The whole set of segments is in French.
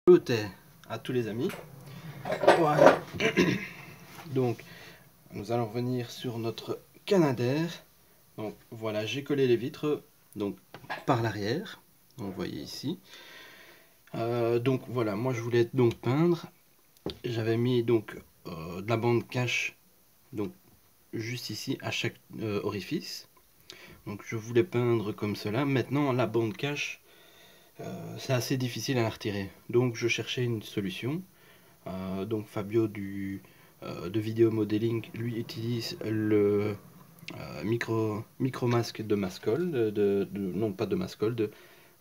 Salut à tous les amis. Voilà. Donc nous allons revenir sur notre Canadair. Donc voilà, j'ai collé les vitres donc par l'arrière. Donc vous voyez ici. Donc voilà, moi je voulais donc peindre. J'avais mis donc de la bande cache donc juste ici à chaque orifice. Donc je voulais peindre comme cela. Maintenant la bande cache c'est assez difficile à la retirer. Donc je cherchais une solution. Donc Fabio de Vidéo Modeling, lui utilise le micro masque de Mascol, non pas de Mascol, de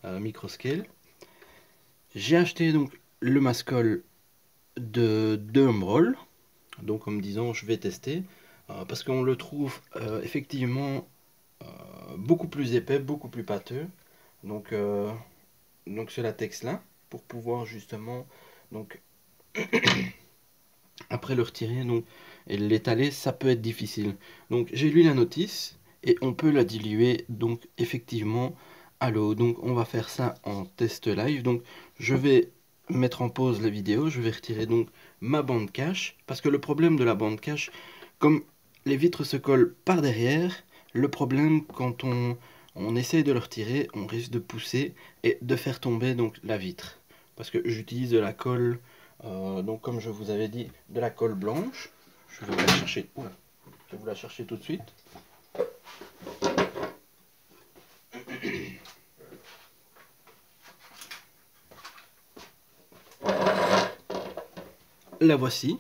Microscale. J'ai acheté donc le Mascol de Humbrol, donc en me disant je vais tester, parce qu'on le trouve effectivement beaucoup plus épais, beaucoup plus pâteux, donc ce latex là, pour pouvoir justement donc après le retirer donc, et l'étaler, ça peut être difficile. Donc j'ai lu la notice et on peut la diluer donc effectivement à l'eau. Donc on va faire ça en test live. Donc je vais mettre en pause la vidéo, je vais retirer donc ma bande cache, parce que le problème de la bande cache, comme les vitres se collent par derrière, le problème quand on essaye de le retirer, on risque de pousser et de faire tomber donc la vitre. Parce que j'utilise de la colle, donc comme je vous avais dit, de la colle blanche. Je vais vous la chercher, je vais vous la chercher tout de suite. La voici.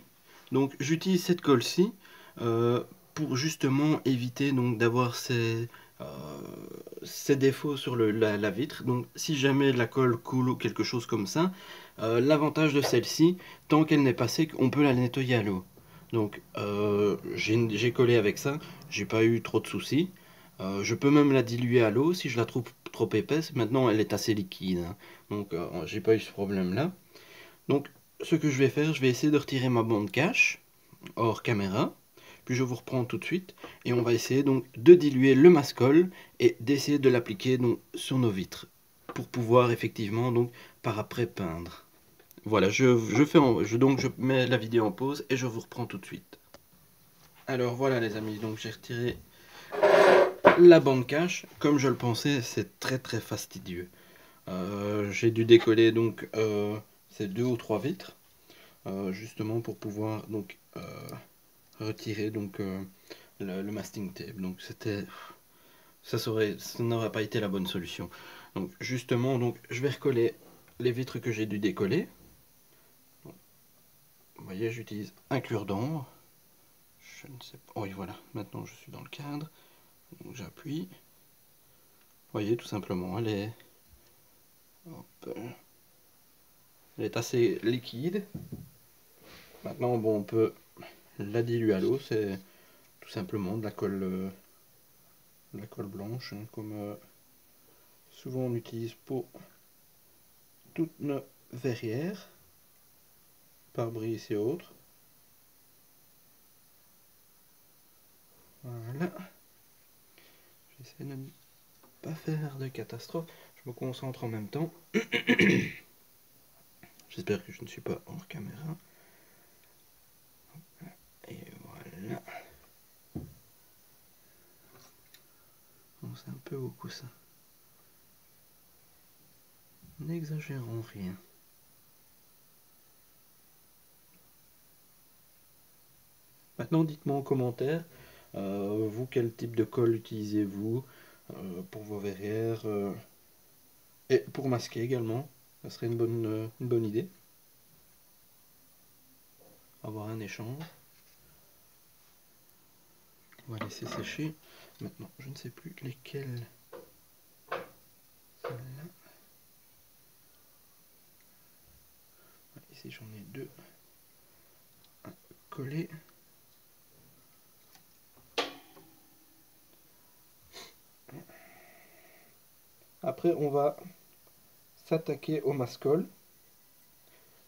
Donc j'utilise cette colle-ci pour justement éviter donc d'avoir ces défauts sur la vitre. Donc si jamais la colle coule ou quelque chose comme ça, l'avantage de celle-ci, tant qu'elle n'est pas sec, on peut la nettoyer à l'eau. Donc j'ai collé avec ça, j'ai pas eu trop de soucis. Je peux même la diluer à l'eau si je la trouve trop épaisse. Maintenant elle est assez liquide, hein. Donc j'ai pas eu ce problème là. Donc ce que je vais faire, je vais essayer de retirer ma bande cache hors caméra, puis je vous reprends tout de suite et on va essayer donc de diluer le mascol et d'essayer de l'appliquer donc sur nos vitres pour pouvoir effectivement donc par après peindre. Voilà, je mets la vidéo en pause et je vous reprends tout de suite. Alors voilà les amis, donc j'ai retiré la bande cache. Comme je le pensais, c'est très fastidieux. J'ai dû décoller donc ces 2 ou 3 vitres justement pour pouvoir donc retirer donc le masking tape. Donc ça n'aurait pas été la bonne solution. Donc justement donc je vais recoller les vitres que j'ai dû décoller. Donc, vous voyez, j'utilise un cure-dent. Je ne sais pas. Oui, voilà, maintenant je suis dans le cadre. Donc j'appuie. Vous voyez, tout simplement, elle est assez liquide. Maintenant, bon, on peut la diluer à l'eau. C'est tout simplement de la colle blanche, hein, comme souvent on utilise pour toutes nos verrières, pare-brise et autres. Voilà. J'essaie de ne pas faire de catastrophe. Je me concentre en même temps. J'espère que je ne suis pas hors caméra. Et voilà. Bon, c'est un peu beaucoup ça. N'exagérons rien. Maintenant, dites-moi en commentaire, vous, quel type de colle utilisez-vous pour vos verrières et pour masquer également. Ça serait une bonne idée. Avoir un échange. On va laisser sécher. Maintenant, je ne sais plus lesquels. Celle-là. Ici, j'en ai 2. Un collé. Après, on va s'attaquer au mascol.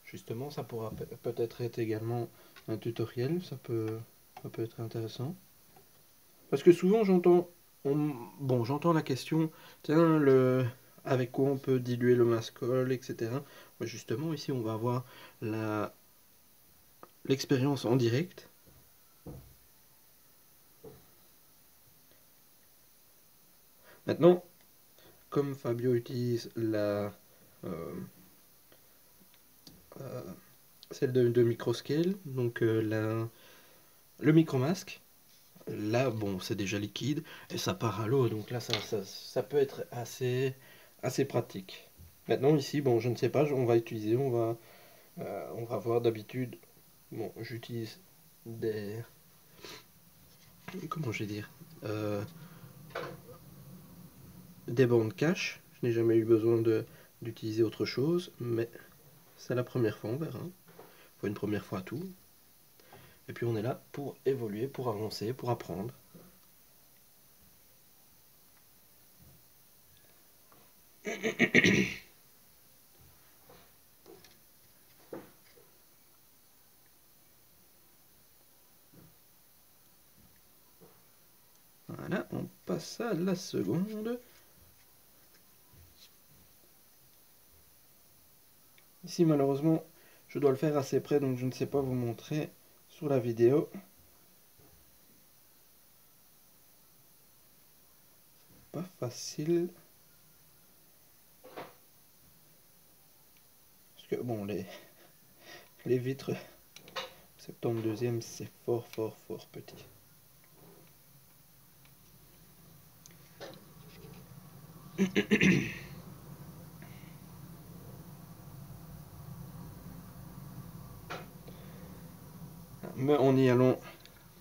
Justement, ça pourra peut-être être également un tutoriel. Ça peut être intéressant. Parce que souvent, j'entends la question, tiens, avec quoi on peut diluer le mascol, etc. Mais justement, ici, on va avoir l'expérience en direct. Maintenant, comme Fabio utilise celle de Microscale, donc le micro-masque, là, bon, c'est déjà liquide et ça part à l'eau, donc là, ça peut être assez pratique. Maintenant, ici, bon, je ne sais pas, on va utiliser, on va voir d'habitude, bon, j'utilise des... Comment je vais dire des bandes cash. Je n'ai jamais eu besoin d'utiliser autre chose, mais c'est la première fois, on verra. Il faut une première fois à tout. Et puis on est là pour évoluer, pour avancer, pour apprendre. Voilà, on passe à la seconde. Ici, malheureusement, je dois le faire assez près, donc je ne sais pas vous montrer sur la vidéo. Pas facile. Parce que, bon, les vitres 72e, c'est fort petit. Mais en y allant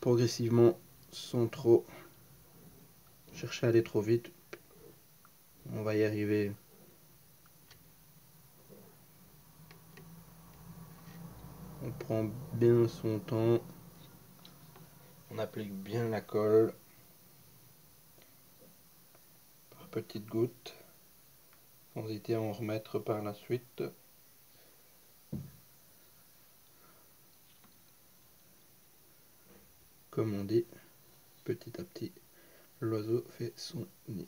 progressivement, sans trop chercher à aller trop vite, on va y arriver. On prend bien son temps, on applique bien la colle par petites gouttes, sans hésiter à en remettre par la suite. Comme on dit, petit à petit, l'oiseau fait son nid.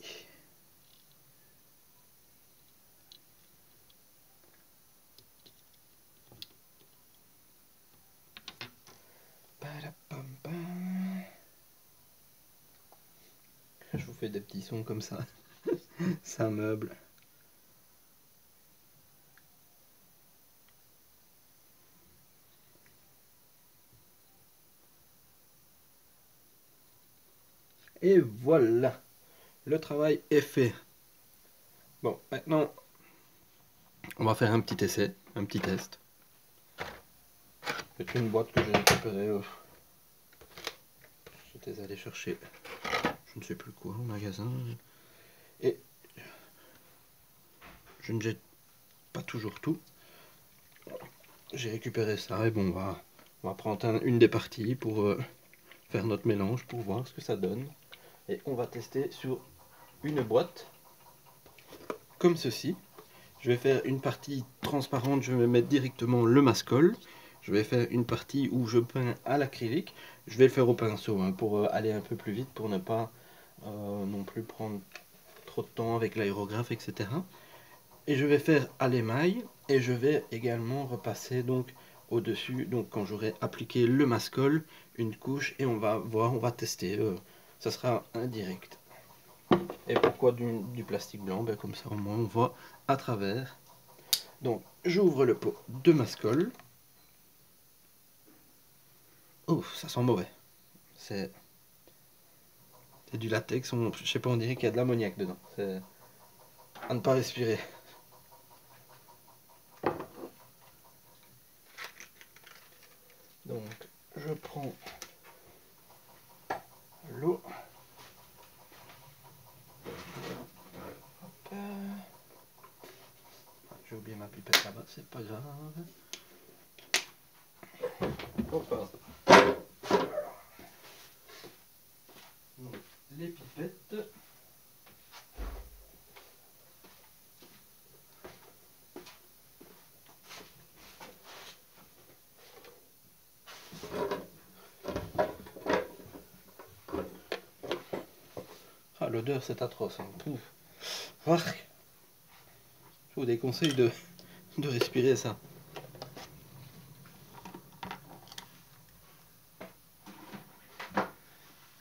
Je vous fais des petits sons comme ça. Ça meuble. Et voilà, le travail est fait. Bon, maintenant, on va faire un petit essai, un petit test. C'est une boîte que j'ai récupérée. J'étais allé chercher, je ne sais plus quoi, au magasin. Et je ne jette pas toujours tout. J'ai récupéré ça et bon, on va prendre une des parties pour faire notre mélange, pour voir ce que ça donne. Et on va tester sur une boîte comme ceci. Je vais faire une partie transparente, je vais mettre directement le mascol. Je vais faire une partie où je peins à l'acrylique. Je vais le faire au pinceau hein, pour aller un peu plus vite, pour ne pas non plus prendre trop de temps avec l'aérographe, etc. Et je vais faire à l'émail et je vais également repasser donc au-dessus, donc quand j'aurai appliqué le mascol, une couche et on va voir, on va tester. Ça sera indirect. Et pourquoi du plastique blanc? Ben, comme ça au moins on voit à travers. Donc j'ouvre le pot de mascol. Oh, ça sent mauvais. C'est du latex, je sais pas, on dirait qu'il y a de l'ammoniac dedans. C'est à ne pas respirer. Donc je prends l'eau. J'ai oublié ma pipette là-bas, c'est pas grave. Hop. Donc, les pipettes. Ah, l'odeur c'est atroce. Hein. Pouf. vous déconseille de respirer ça.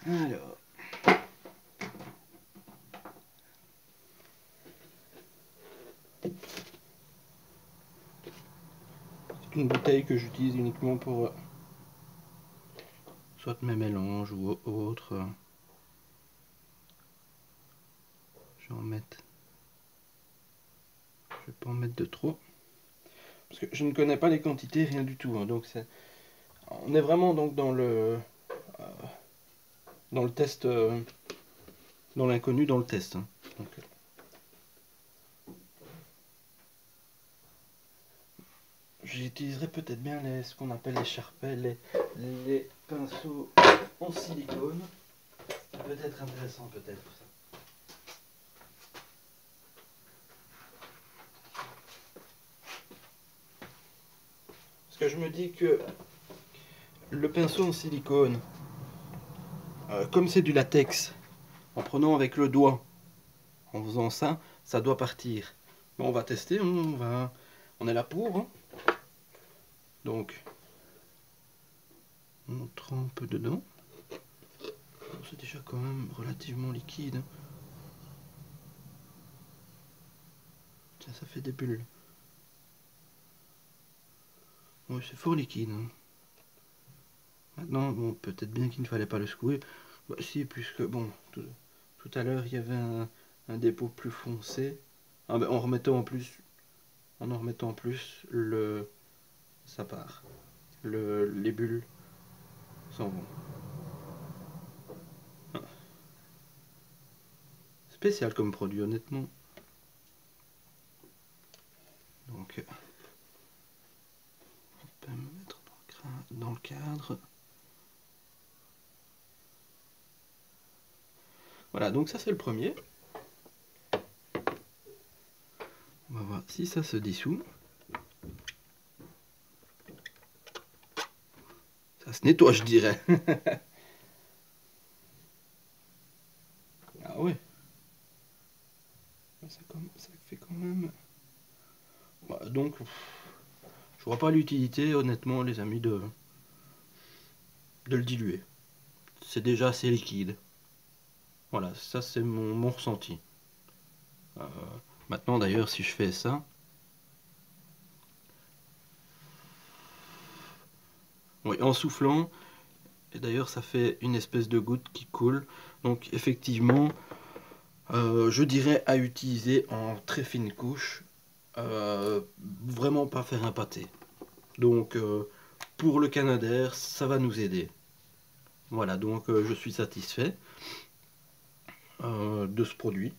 Alors. C'est une bouteille que j'utilise uniquement pour soit mes mélanges ou autres. Je vais en mettre. Je vais pas en mettre de trop. Parce que je ne connais pas les quantités, rien du tout. Hein, donc on est vraiment donc dans le test, dans l'inconnu, dans le test. Hein. Donc, j'utiliserai peut-être bien ce qu'on appelle les charpets, les pinceaux en silicone. Ça peut être intéressant peut-être ça. Parce que je me dis que le pinceau en silicone, comme c'est du latex, en prenant avec le doigt, en faisant ça, ça doit partir. Bon, on va tester, on est là pour. Hein. Donc, on trempe dedans. C'est déjà quand même relativement liquide. Hein. Ça fait des bulles. Oui, c'est fort liquide. Hein. Maintenant, bon, peut-être bien qu'il ne fallait pas le secouer. Bah, si, puisque, bon, tout à l'heure, il y avait un dépôt plus foncé. Ah, ben, en remettant en plus ça part. Les bulles s'en vont. Ah. Spécial comme produit, honnêtement. Donc, on peut me mettre dans le cadre. Voilà, donc ça c'est le premier. On va voir si ça se dissout. Ça se nettoie, je dirais. Ah ouais. Ça fait quand même... Bah, donc, je vois pas l'utilité, honnêtement, les amis, de le diluer. C'est déjà assez liquide. Voilà, ça c'est mon ressenti. Maintenant d'ailleurs, si je fais ça... Oui, en soufflant, et d'ailleurs ça fait une espèce de goutte qui coule. Donc effectivement, je dirais à utiliser en très fine couche. Vraiment pas faire un pâté. Donc pour le Canadair, ça va nous aider. Voilà, donc je suis satisfait de ce produit.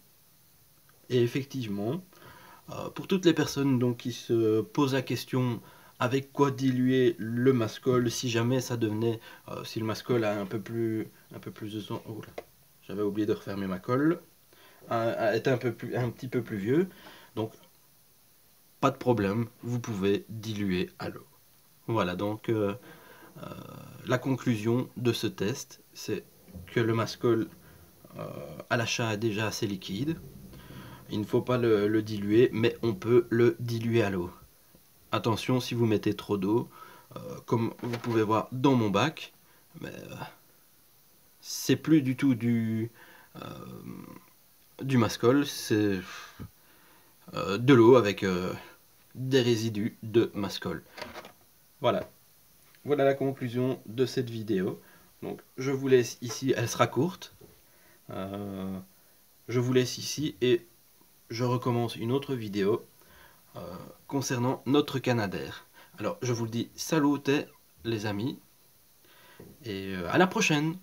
Et effectivement, pour toutes les personnes donc, qui se posent la question avec quoi diluer le mascol, si jamais ça devenait, si le mascol a un peu plus de temps, oh là, j'avais oublié de refermer ma colle, est un petit peu plus vieux, donc pas de problème, vous pouvez diluer à l'eau. Voilà, donc la conclusion de ce test, c'est que le mascol à l'achat est déjà assez liquide. Il ne faut pas le diluer, mais on peut le diluer à l'eau. Attention, si vous mettez trop d'eau, comme vous pouvez voir dans mon bac, c'est plus du tout du mascol, c'est de l'eau avec des résidus de mascol. Voilà. Voilà la conclusion de cette vidéo. Donc je vous laisse ici, elle sera courte. Je vous laisse ici et je recommence une autre vidéo concernant notre Canadair. Alors je vous le dis, salut les amis et à la prochaine.